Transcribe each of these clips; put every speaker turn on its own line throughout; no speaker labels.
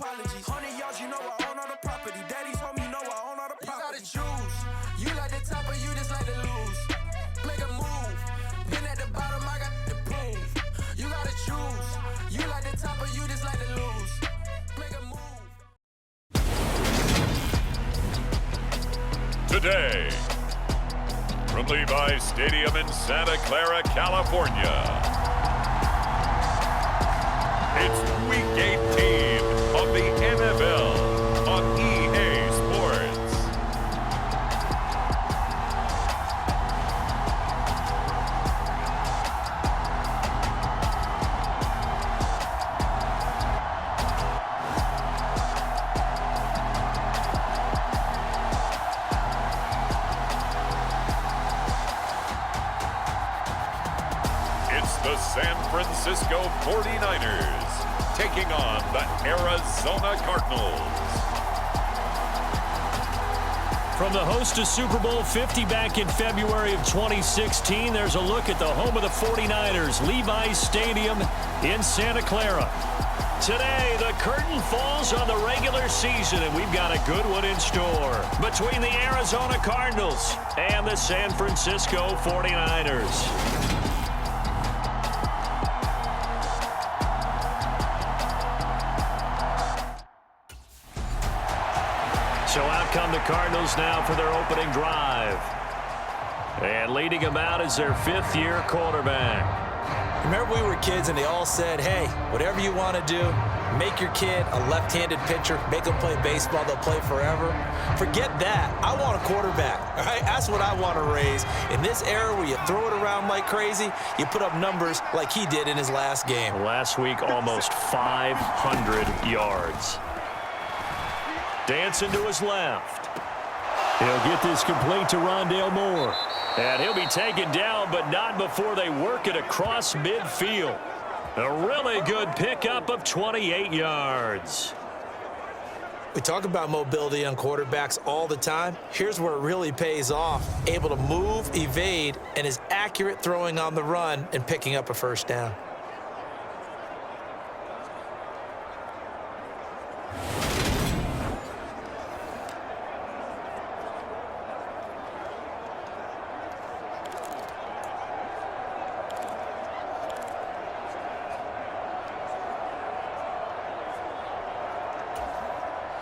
apologies. 100 yards, you know I own all the property. Daddy's home, you know I own all the property. You gotta choose. You like the top or you just like to lose. Make a move. Been at the bottom, I got the proof. You gotta choose. You like the top or you just like to lose. Make a move.
Today, from Levi's Stadium in Santa Clara, California, it's Week 18 of the NFL on EA Sports. It's the San Francisco 49ers taking on the Arizona Cardinals.
From the host of Super Bowl 50 back in February of 2016, there's a look at the home of the 49ers, Levi's Stadium in Santa Clara. Today, the curtain falls on the regular season, and we've got a good one in store between the Arizona Cardinals and the San Francisco 49ers. So out come the Cardinals now for their opening drive. And leading them out is their fifth-year quarterback.
Remember we were kids and they all said, hey, whatever you want to do, make your kid a left-handed pitcher, make them play baseball, they'll play forever. Forget that. I want a quarterback, all right? That's what I want to raise. In this era where you throw it around like crazy, you put up numbers like he did in his last game.
Last week, almost 500 yards. Dancing to his left. He'll get this complete to Rondale Moore. And he'll be taken down, but not before they work it across midfield. A really good pickup of 28 yards.
We talk about mobility on quarterbacks all the time. Here's where it really pays off. Able to move, evade, and is accurate throwing on the run and picking up a first down.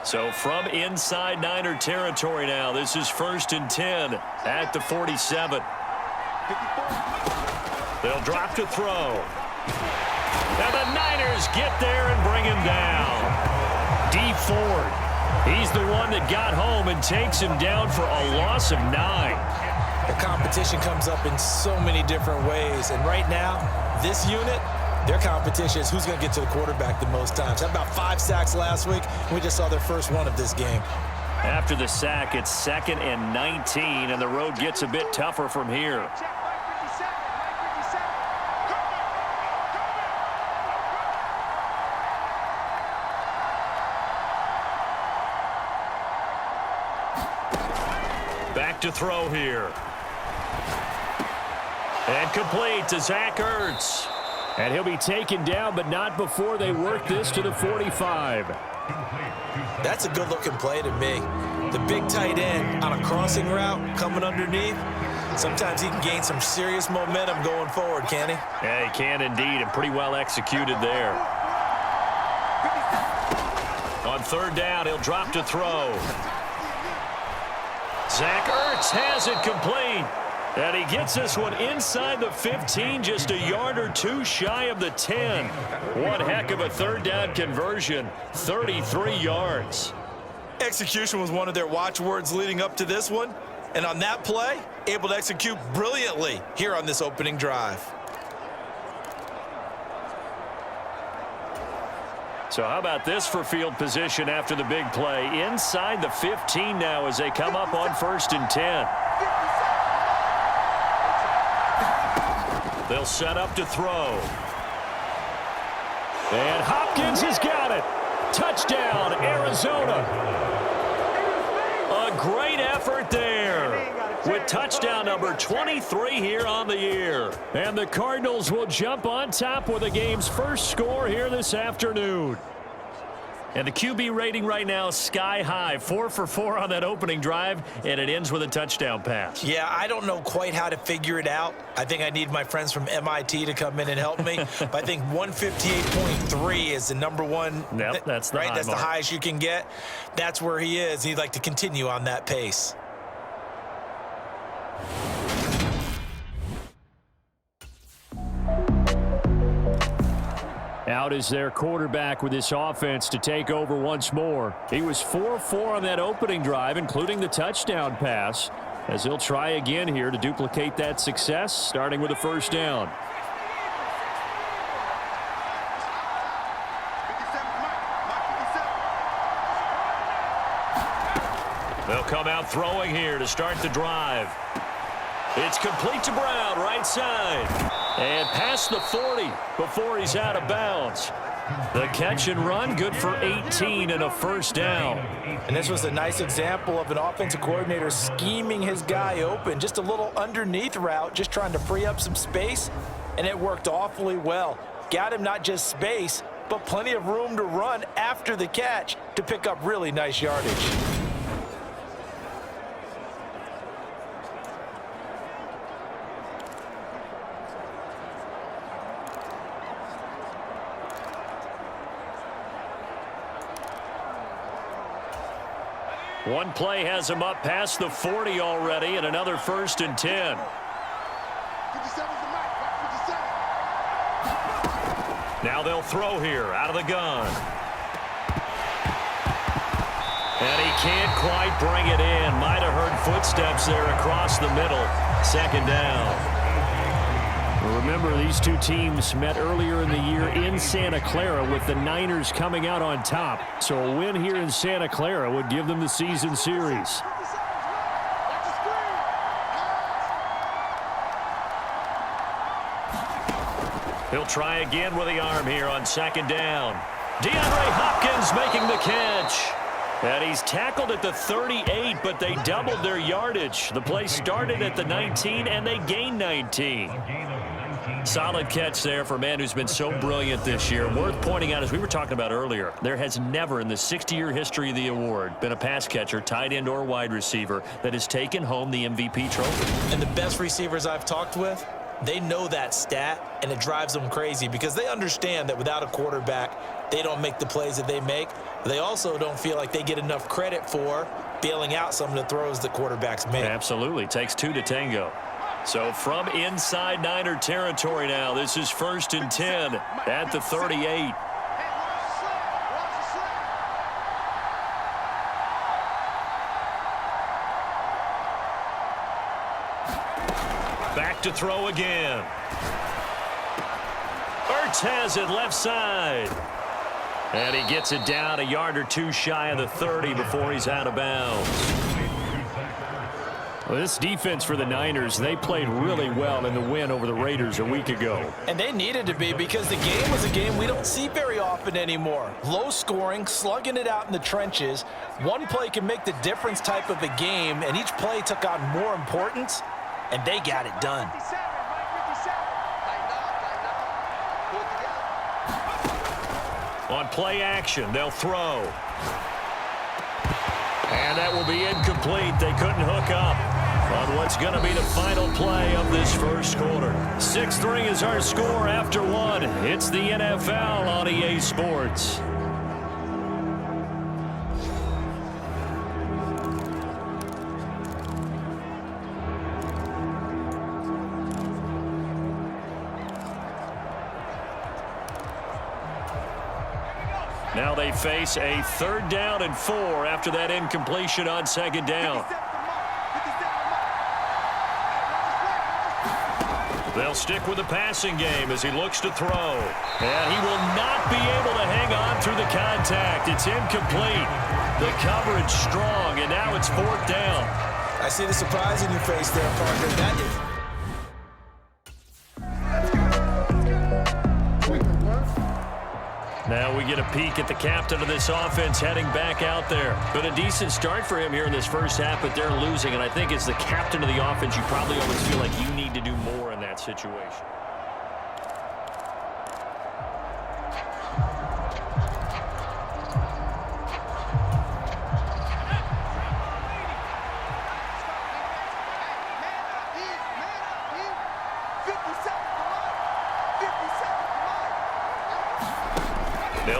So from inside Niner territory now, this is 1st and 10 at the 47. They'll drop to throw. And the Niners get there and bring him down. D. Ford, he's the one that got home and takes him down for a loss of 9.
The competition comes up in so many different ways. And right now, this unit, their competition is who's going to get to the quarterback the most times. How about 5 sacks last week? We just saw their first one of this game.
After the sack, it's 2nd and 19, and the road gets a bit tougher from here. Back to throw here. And complete to Zach Ertz. And he'll be taken down, but not before they work this to the 45.
That's a good-looking play to me. The big tight end on a crossing route coming underneath. Sometimes he can gain some serious momentum going forward, can't he?
Yeah, he can indeed, and pretty well executed there. On 3rd down, he'll drop to throw. Zach Ertz has it complete. And he gets this one inside the 15, just a yard or 2 shy of the 10. One heck of a 3rd down conversion, 33 yards.
Execution was one of their watchwords leading up to this one. And on that play, able to execute brilliantly here on this opening drive.
So how about this for field position after the big play? Inside the 15 now as they come up on 1st and 10. They'll set up to throw. And Hopkins has got it. Touchdown, Arizona. A great effort there with touchdown number 23 here on the year. And the Cardinals will jump on top with the game's first score here this afternoon. And the QB rating right now, sky high. 4 for 4 on that opening drive, and it ends with a touchdown pass.
Yeah, I don't know quite how to figure it out. I think I need my friends from MIT to come in and help me. But I think 158.3 is the number one.
Yep, that's the
right.
high
That's
mark.
the highest you can get. That's where he is. He'd like to continue on that pace.
Out is their quarterback with this offense to take over once more. He was 4-4 on that opening drive, including the touchdown pass, as he'll try again here to duplicate that success, starting with a first down. They'll come out throwing here to start the drive. It's complete to Brown, right side. And past the 40 before he's out of bounds. The catch and run, good for 18 and a first down.
And this was a nice example of an offensive coordinator scheming his guy open. Just a little underneath route, just trying to free up some space, and it worked awfully well. Got him not just space, but plenty of room to run after the catch to pick up really nice yardage.
One play has him up past the 40 already, and another first and 10. Now they'll throw here out of the gun. And he can't quite bring it in. Might have heard footsteps there across the middle. Second down. Remember, these two teams met earlier in the year in Santa Clara with the Niners coming out on top. So a win here in Santa Clara would give them the season series. He'll try again with the arm here on second down. DeAndre Hopkins making the catch. And he's tackled at the 38, but they doubled their yardage. The play started at the 19, and they gained 19. Solid catch there for a man who's been so brilliant this year. Worth pointing out, as we were talking about earlier, there has never in the 60-year history of the award been a pass catcher, tight end, or wide receiver that has taken home the MVP trophy.
And the best receivers I've talked with, they know that stat, and it drives them crazy because they understand that without a quarterback, they don't make the plays that they make. They also don't feel like they get enough credit for bailing out some of the throws the quarterbacks make.
Absolutely. Takes two to tango. So from inside Niner territory now, this is first and 10 at the 38. Back to throw again. Ertz has it left side. And he gets it down a yard or two shy of the 30 before he's out of bounds. Well, this defense for the Niners, they played really well in the win over the Raiders a week ago.
And they needed to be because the game was a game we don't see very often anymore. Low scoring, slugging it out in the trenches. One play can make the difference type of a game, and each play took on more importance, and they got it done.
On play action, they'll throw. And that will be incomplete. They couldn't hook up on what's going to be the final play of this first quarter. 6-3 is our score after one. It's the NFL on EA Sports. Now they face a 3rd down and 4 after that incompletion on second down. They'll stick with the passing game as he looks to throw. And he will not be able to hang on through the contact. It's incomplete. The coverage strong, and now it's 4th down.
I see the surprise in your face there, Parker. That is...
Now we get a peek at the captain of this offense heading back out there. But a decent start for him here in this first half, but they're losing. And I think as the captain of the offense, you probably always feel like you need to do more in that situation.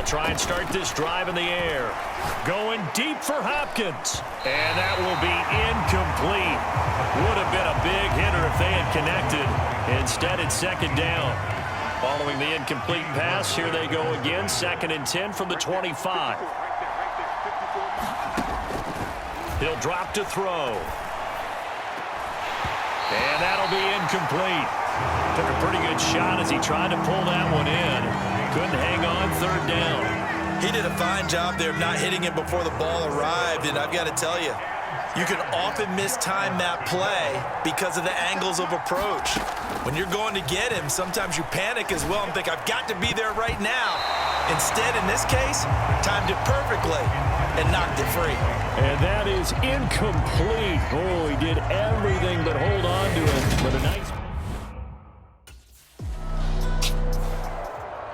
try and start this drive in the air. Going deep for Hopkins. And that will be incomplete. Would have been a big hitter if they had connected. Instead, it's second down. Following the incomplete pass, here they go again. 2nd and 10 from the 25. He'll drop to throw. And that'll be incomplete. Took a pretty good shot as he tried to pull that one in. Couldn't hang on, 3rd down.
He did a fine job there of not hitting it before the ball arrived, and I've got to tell you, you can often mistime that play because of the angles of approach. When you're going to get him, sometimes you panic as well and think, I've got to be there right now. Instead, in this case, timed it perfectly and knocked it free.
And that is incomplete. Oh, he did everything but hold on to it. But a nice...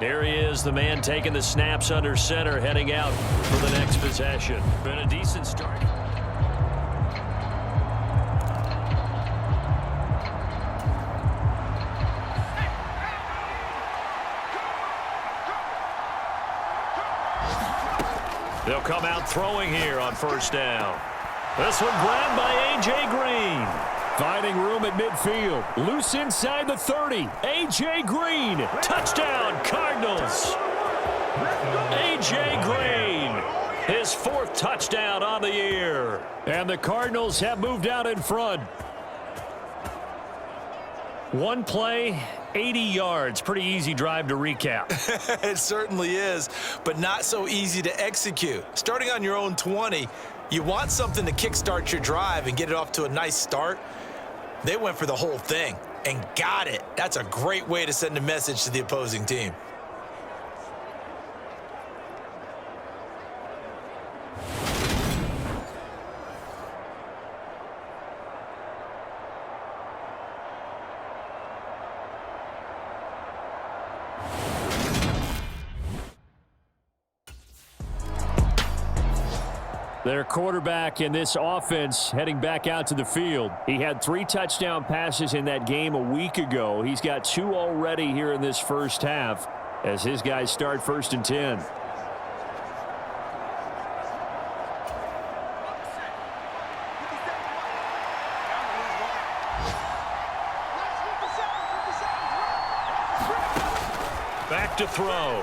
There he is, the man taking the snaps under center, heading out for the next possession. Been a decent start. They'll come out throwing here on 1st down. This one grabbed by A.J. Green. Finding room at midfield. Loose inside the 30. A.J. Green. Touchdown, Cardinals. A.J. Green. His 4th touchdown on the year. And the Cardinals have moved out in front. One play, 80 yards. Pretty easy drive to recap.
It certainly is, but not so easy to execute. Starting on your own 20, you want something to kickstart your drive and get it off to a nice start. They went for the whole thing and got it. That's a great way to send a message to the opposing team.
Their quarterback in this offense heading back out to the field. He had 3 touchdown passes in that game a week ago. He's got 2 already here in this first half as his guys start 1st and 10. Back to throw.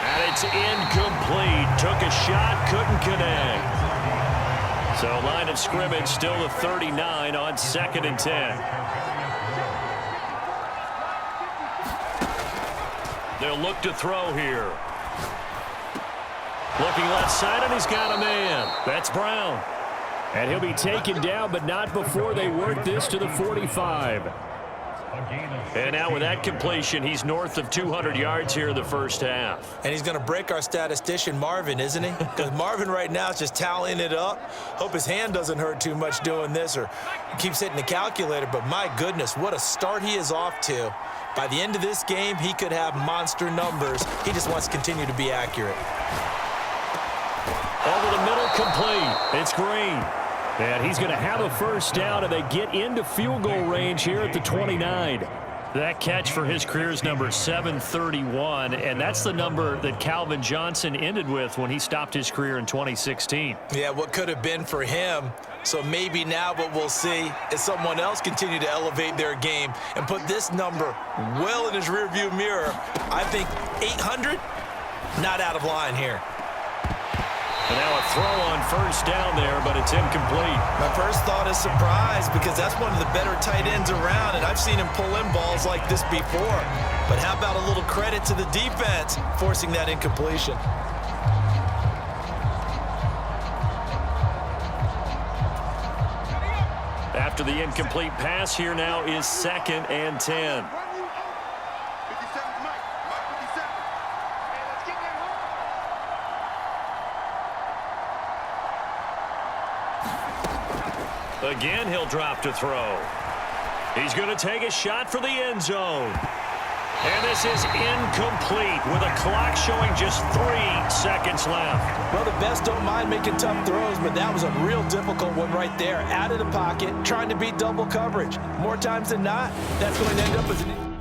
And it's incomplete. Took a shot, couldn't connect. So line of scrimmage still the 39 on 2nd and 10. They'll look to throw here. Looking left side, and he's got a man. That's Brown. And he'll be taken down, but not before they work this to the 45. And now with that completion, he's north of 200 yards here in the first half.
And he's going to break our statistician, Marvin, isn't he? Because Marvin right now is just tallying it up. Hope his hand doesn't hurt too much doing this or keeps hitting the calculator. But my goodness, what a start he is off to. By the end of this game, he could have monster numbers. He just wants to continue to be accurate.
Over the middle, complete. It's Green. And he's going to have a first down, and they get into field goal range here at the 29. That catch for his career is number 731, and that's the number that Calvin Johnson ended with when he stopped his career in 2016.
Yeah, what could have been for him. So maybe now what we'll see is someone else continue to elevate their game and put this number well in his rearview mirror. I think 800, not out of line here.
And now a throw on first down there, but it's incomplete.
My first thought is surprise because that's one of the better tight ends around, and I've seen him pull in balls like this before. But how about a little credit to the defense forcing that incompletion?
After the incomplete pass, here now is 2nd and 10. Again, he'll drop to throw. He's going to take a shot for the end zone. And this is incomplete with a clock showing just 3 seconds left.
Well, the best don't mind making tough throws, but that was a real difficult one right there. Out of the pocket, trying to beat double coverage. More times than not, that's going to end up as an...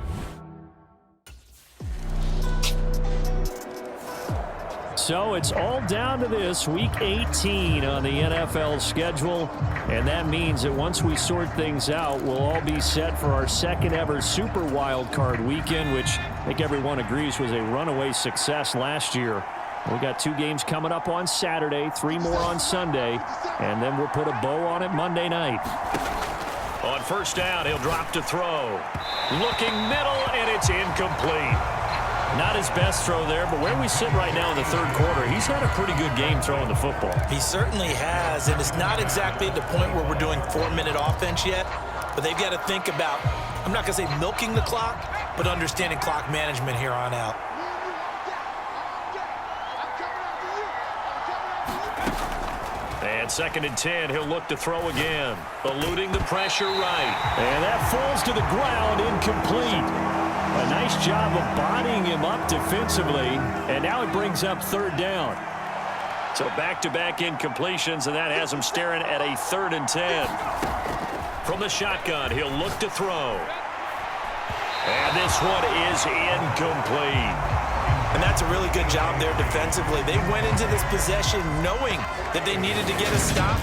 So it's all down to this, Week 18 on the NFL schedule. And that means that once we sort things out, we'll all be set for our second ever Super Wildcard weekend, which I think everyone agrees was a runaway success last year. We got 2 games coming up on Saturday, 3 more on Sunday, and then we'll put a bow on it Monday night. On first down, he'll drop to throw. Looking middle, and it's incomplete. Not his best throw there, but where we sit right now in the third quarter, he's had a pretty good game throwing the football.
He certainly has, and it's not exactly at the point where we're doing 4-minute offense yet, but they've got to think about, I'm not going to say milking the clock, but understanding clock management here on out.
And 2nd and 10, he'll look to throw again. Eluding the pressure right. And that falls to the ground, incomplete. A nice job of bodying him up defensively, and now it brings up 3rd down. So back-to-back incompletions, and that has him staring at a 3rd and 10. From the shotgun, he'll look to throw. And this one is incomplete.
And that's a really good job there defensively. They went into this possession knowing that they needed to get a stop.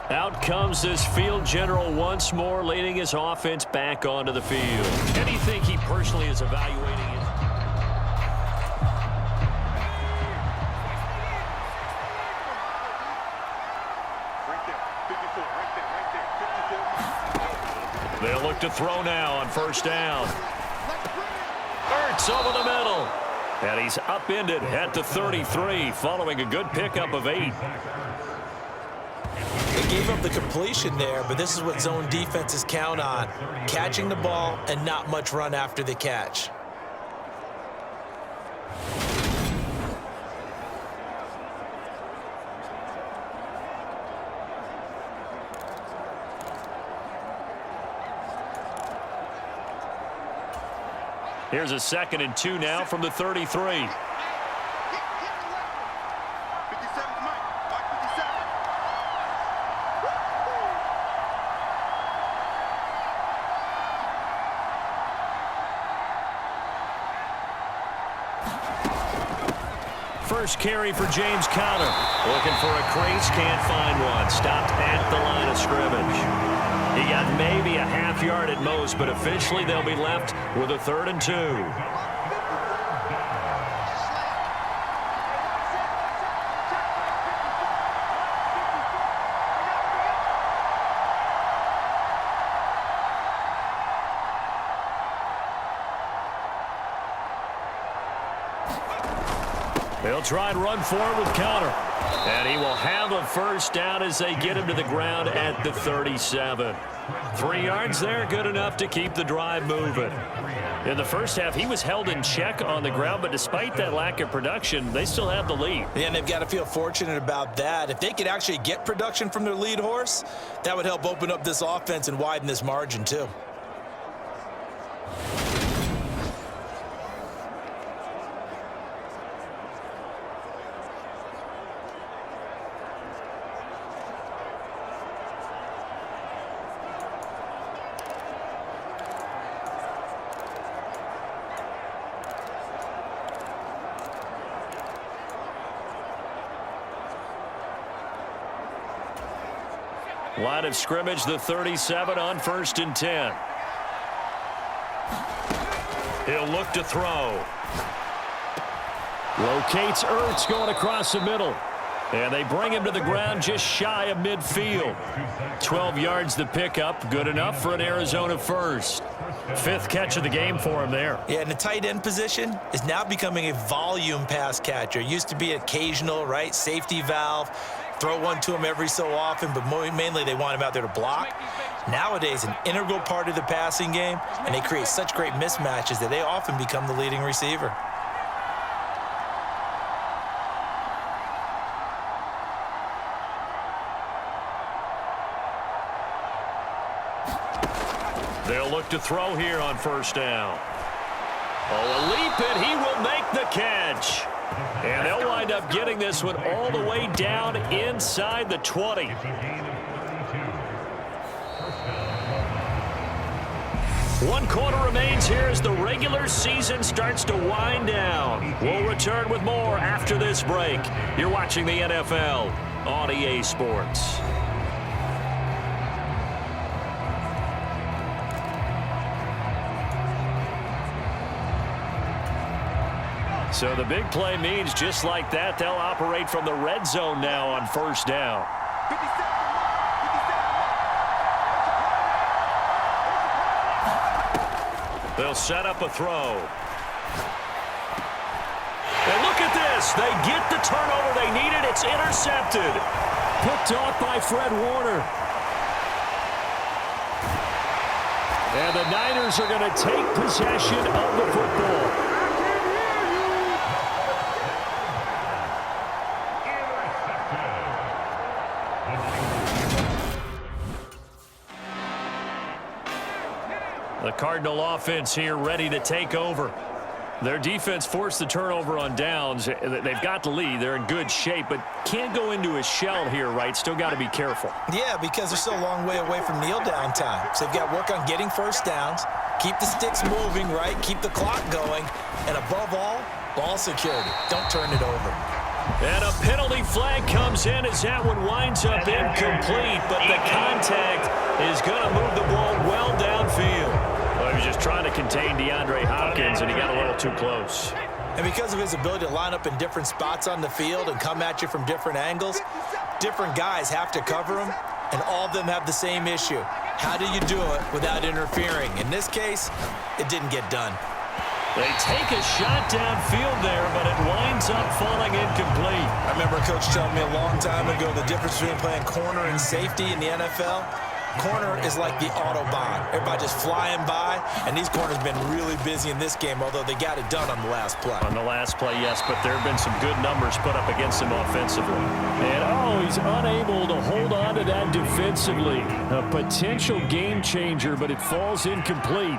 Out comes this field general once more, leading his offense back onto the field. And do you think he personally is evaluating it? They'll look to throw now on first down. Ertz over the middle. And he's upended at the 33, following a good pickup of 8.
They gave up the completion there, but this is what zone defenses count on. Catching the ball and not much run after the catch.
Here's a 2nd and 2 now from the 33. First carry for James Conner. Looking for a crease, can't find one. Stopped at the line of scrimmage. He got maybe a half yard at most, but officially they'll be left with a 3rd and 2. They'll try and run forward with Conner. And he will have a first down as they get him to the ground at the 37. 3 yards there, good enough to keep the drive moving. In the first half, he was held in check on the ground, but despite that lack of production, they still have the lead.
Yeah, and they've got to feel fortunate about that. If they could actually get production from their lead horse, that would help open up this offense and widen this margin too.
Line of scrimmage, the 37 on 1st and 10. He'll look to throw. Locates Ertz going across the middle. And they bring him to the ground just shy of midfield. 12 yards the pickup, good enough for an Arizona first. 5th catch of the game for him there.
Yeah, and the tight end position is now becoming a volume pass catcher. Used to be occasional, right? Safety valve. Throw one to him every so often, but mainly they want him out there to block. Nowadays, an integral part of the passing game, and they create such great mismatches that they often become the leading receiver.
They'll look to throw here on first down. Oh, a leap, and he will make the catch. And they'll wind up getting this one all the way down inside the 20. One quarter remains here as the regular our season starts to wind down. We'll return with more after this break. You're watching the NFL on EA Sports. So the big play means just like that, they'll operate from the red zone now on first down. They'll set up a throw. And look at this. They get the turnover they needed. It's intercepted. Picked off by Fred Warner. And the Niners are going to take possession of the football. The Cardinal offense here ready to take over. Their defense forced the turnover on downs. They've got the lead. They're in good shape, but can't go into a shell here, right? Still got to be careful.
Yeah, because they're still a long way away from kneel down time. So they've got to work on getting first downs, keep the sticks moving, right? Keep the clock going. And above all, ball security. Don't turn it over.
And a penalty flag comes in as that one winds up incomplete, but the contact is going to move the ball well downfield. Well, he was just trying to contain DeAndre Hopkins, and he got a little too close.
And because of his ability to line up in different spots on the field and come at you from different angles, different guys have to cover him, and all of them have the same issue. How do you do it without interfering? In this case, it didn't get done.
They take a shot downfield there, but it winds up falling incomplete.
I remember a coach telling me a long time ago the difference between playing corner and safety in the NFL. Corner is like the Autobahn. Everybody just flying by, and these corners have been really busy in this game, although they got it done on the last play.
On the last play, yes, but there have been some good numbers put up against him offensively. And, he's unable to hold on to that defensively. A potential game changer, but it falls incomplete.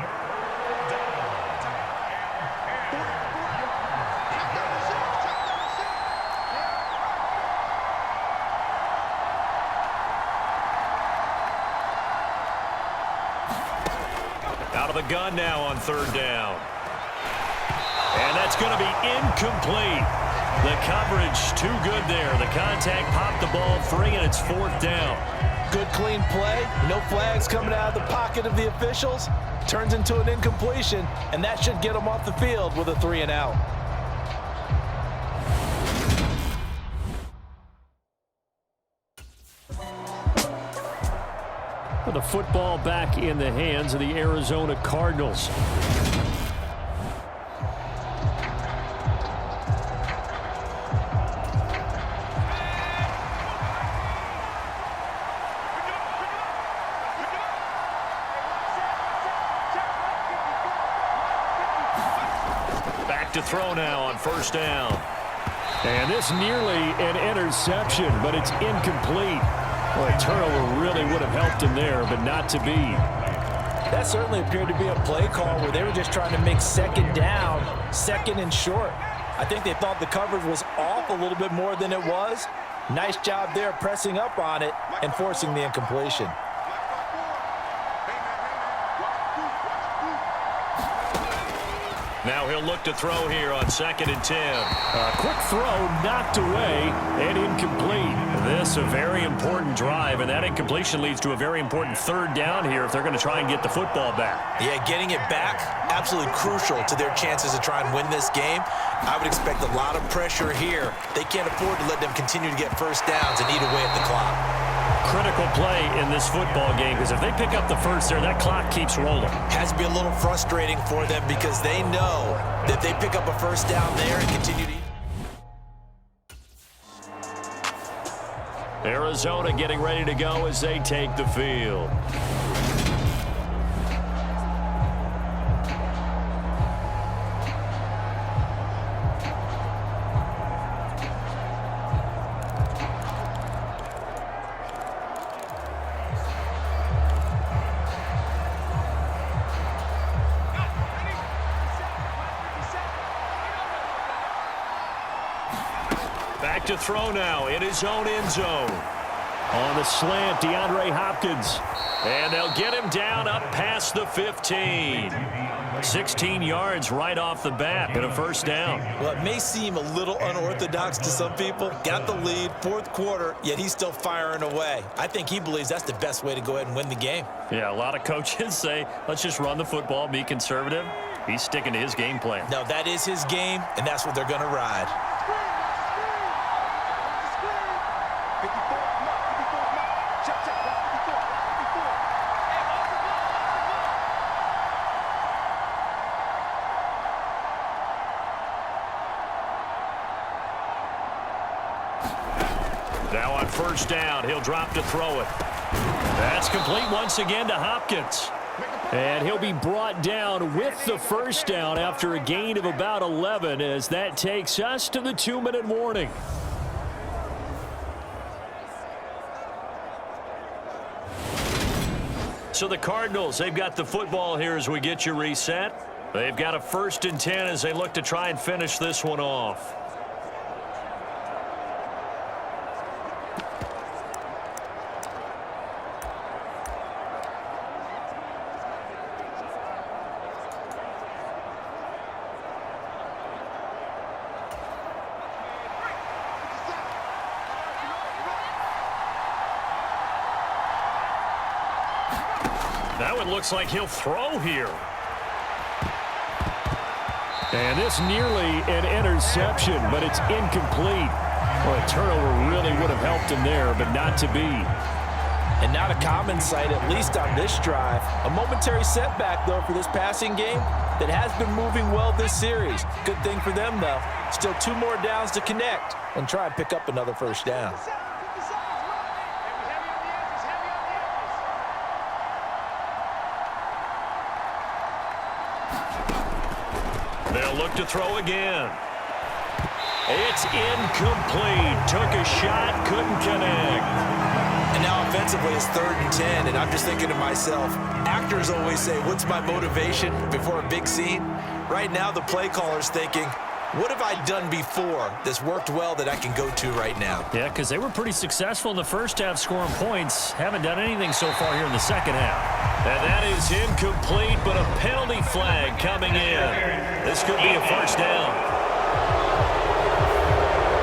Out of the gun now on third down. And that's going to be incomplete. The coverage too good there. The contact popped the ball free, and it's fourth down.
Good, clean play. No flags coming out of the pocket of the officials. Turns into an incompletion, and that should get them off the field with a 3-and-out.
The football back in the hands of the Arizona Cardinals. Back to throw now on first down. And this nearly an interception, but it's incomplete. Well, a turnover really would have helped him there, but not to be.
That certainly appeared to be a play call where they were just trying to make second down, second and short. I think they thought the coverage was off a little bit more than it was. Nice job there pressing up on it and forcing the incompletion.
Now he'll look to throw here on 2nd and 10. A quick throw knocked away and incomplete. This a very important drive, and that incompletion leads to a very important third down here if they're going to try and get the football back.
Yeah, getting it back, absolutely crucial to their chances to try and win this game. I would expect a lot of pressure here. They can't afford to let them continue to get first downs and eat away at the clock.
Critical play in this football game, because if they pick up the first there, that clock keeps rolling.
Has to be a little frustrating for them because they know that if they pick up a first down there and continue to...
Arizona getting ready to go as they take the field. Back to throw now in his own end zone. On the slant, DeAndre Hopkins. And they'll get him down up past the 15. 16 yards right off the bat and a first down.
Well, it may seem a little unorthodox to some people. Got the lead, fourth quarter, yet he's still firing away. I think he believes that's the best way to go ahead and win the game.
Yeah, a lot of coaches say, let's just run the football, be conservative. He's sticking to his game plan.
No, that is his game, and that's what they're going to ride.
Now on first down, he'll drop to throw it. That's complete once again to Hopkins. And he'll be brought down with the first down after a gain of about 11 as that takes us to the 2-minute warning. So the Cardinals, they've got the football here as we get you reset. They've got a 1st and 10 as they look to try and finish this one off. Now it looks like he'll throw here. And this nearly an interception, but it's incomplete. Well, a turnover really would have helped him there, but not to be.
And not a common sight, at least on this drive. A momentary setback, though, for this passing game that has been moving well this series. Good thing for them, though. Still 2 more downs to connect and try and pick up another first down.
They'll look to throw again. It's incomplete. Took a shot, couldn't connect.
And now offensively it's 3rd and 10, and I'm just thinking to myself, actors always say, what's my motivation before a big scene? Right now the play caller's thinking, what have I done before that's worked well that I can go to right now?
Yeah, because they were pretty successful in the first half scoring points. Haven't done anything so far here in the second half. And that is incomplete, but a penalty flag coming in. This could be a first down.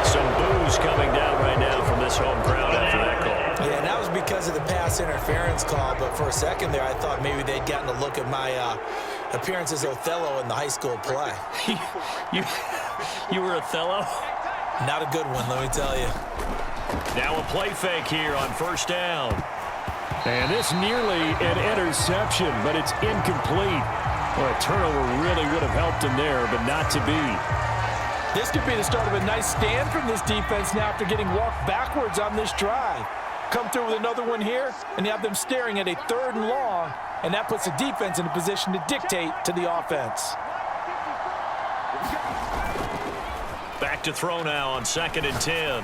Some boos coming down right now from this home crowd after that call.
Yeah, and that was because of the pass interference call, but for a second there I thought maybe they'd gotten a look at my appearance as Othello in the high school play.
You were Othello?
Not a good one, let me tell you.
Now a play fake here on first down. And this nearly an interception, but it's incomplete. Well, a turnover really would have helped him there, but not to be.
This could be the start of a nice stand from this defense now after getting walked backwards on this drive. Come through with another one here, and you have them staring at a 3rd and long, and that puts the defense in a position to dictate to the offense.
Back to throw now on 2nd and 10.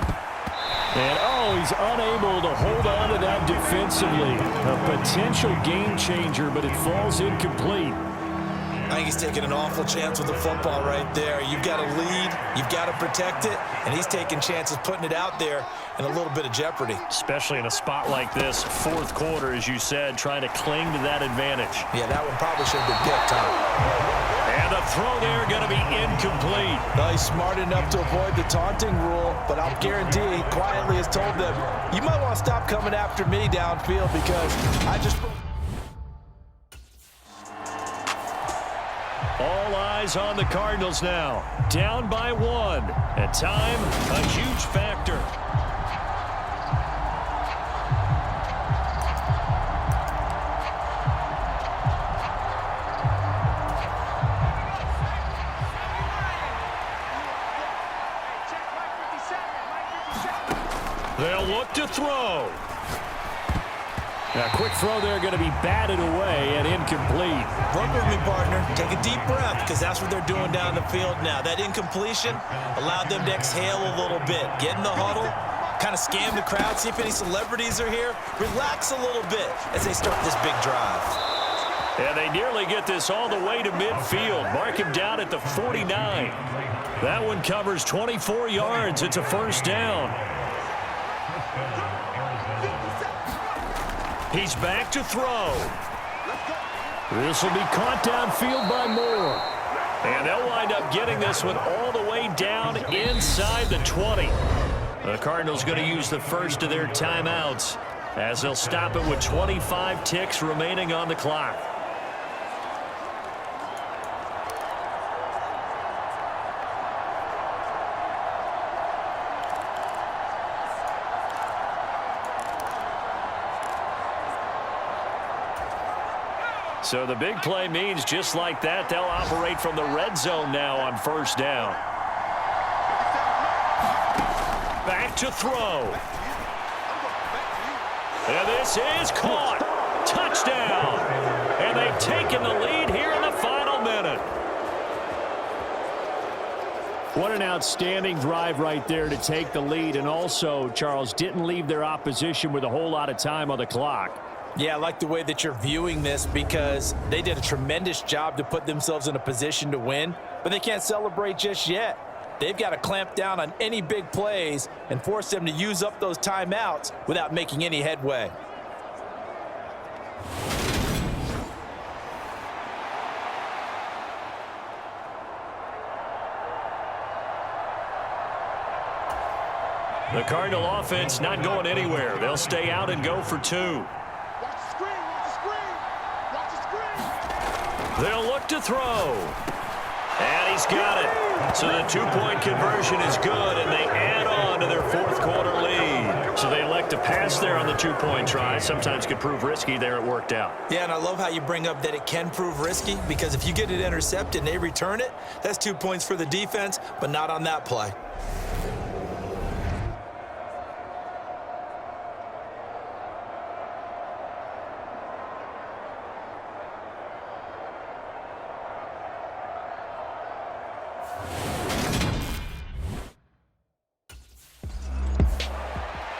And, he's unable to hold on to that defensively. A potential game changer, but it falls incomplete.
I think he's taking an awful chance with the football right there. You've got to lead, you've got to protect it, and he's taking chances putting it out there in a little bit of jeopardy.
Especially in a spot like this, 4th quarter, as you said, trying to cling to that advantage.
Yeah, that one probably should have been picked, huh?
And the throw there going to be incomplete.
Well, he's smart enough to avoid the taunting rule, but I'll guarantee he quietly has told them, you might want to stop coming after me downfield because I just...
All eyes on the Cardinals now. Down by 1. And time, a huge factor. They'll look to throw. Now, quick throw there going to be batted away and incomplete.
Run with me, partner. Take a deep breath because that's what they're doing down the field now. That incompletion allowed them to exhale a little bit. Get in the huddle, kind of scan the crowd, see if any celebrities are here. Relax a little bit as they start this big drive.
And they nearly get this all the way to midfield. Mark him down at the 49. That one covers 24 yards. It's a first down. He's back to throw. This will be caught downfield by Moore. And they'll wind up getting this one all the way down inside the 20. The Cardinals going to use the first of their timeouts as they'll stop it with 25 ticks remaining on the clock. So the big play means just like that, they'll operate from the red zone now on first down. Back to throw. And this is caught. Touchdown. And they've taken the lead here in the final minute. What an outstanding drive right there to take the lead. And also, Charles, didn't leave their opposition with a whole lot of time on the clock.
Yeah, I like the way that you're viewing this because they did a tremendous job to put themselves in a position to win, but they can't celebrate just yet. They've got to clamp down on any big plays and force them to use up those timeouts without making any headway.
The Cardinal offense not going anywhere. They'll stay out and go for two. They'll look to throw. And he's got it. So the two-point conversion is good, and they add on to their fourth-quarter lead. So they elect to pass there on the two-point try. Sometimes could prove risky. There it worked out.
Yeah, and I love how you bring up that it can prove risky because if you get it intercepted and they return it, that's 2 points for the defense, but not on that play.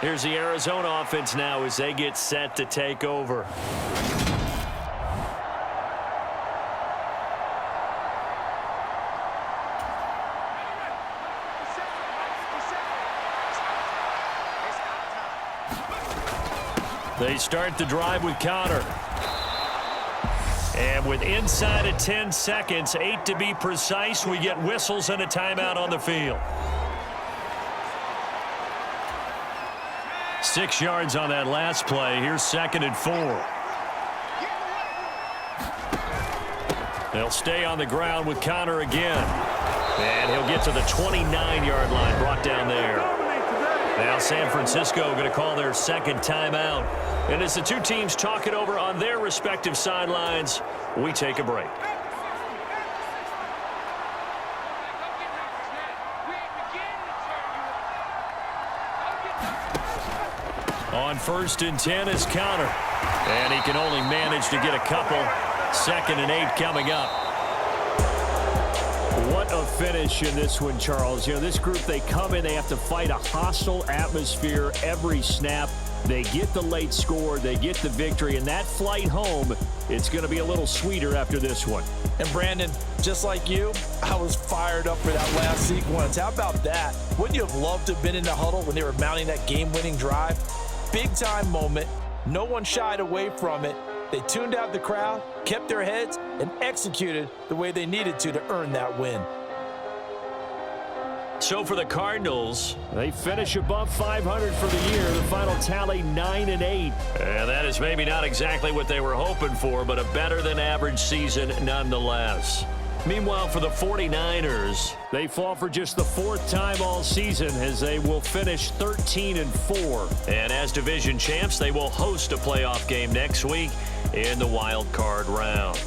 Here's the Arizona offense now as they get set to take over. They start the drive with Connor. And with inside of 10 seconds, 8 to be precise, we get whistles and a timeout on the field. 6 yards on that last play. Here's 2nd and 4. They'll stay on the ground with Connor again. And he'll get to the 29-yard line, brought down there. Now San Francisco going to call their second timeout. And as the two teams talk it over on their respective sidelines, we take a break. On 1st and 10 is Connor. And he can only manage to get a couple. 2nd and 8 coming up. What a finish in this one, Charles. You know, this group, they come in, they have to fight a hostile atmosphere every snap. They get the late score, they get the victory, and that flight home, it's going to be a little sweeter after this one.
And Brandon, just like you, I was fired up for that last sequence. How about that? Wouldn't you have loved to have been in the huddle when they were mounting that game-winning drive? Big-time moment. No one shied away from it. They tuned out the crowd, kept their heads, and executed the way they needed to earn that win.
So for the Cardinals, they finish above 500 for the year. The final tally 9-8. And that is maybe not exactly what they were hoping for, but a better than average season nonetheless. Meanwhile, for the 49ers, they fall for just the 4th time all season as they will finish 13-4. And as division champs, they will host a playoff game next week in the wild card round.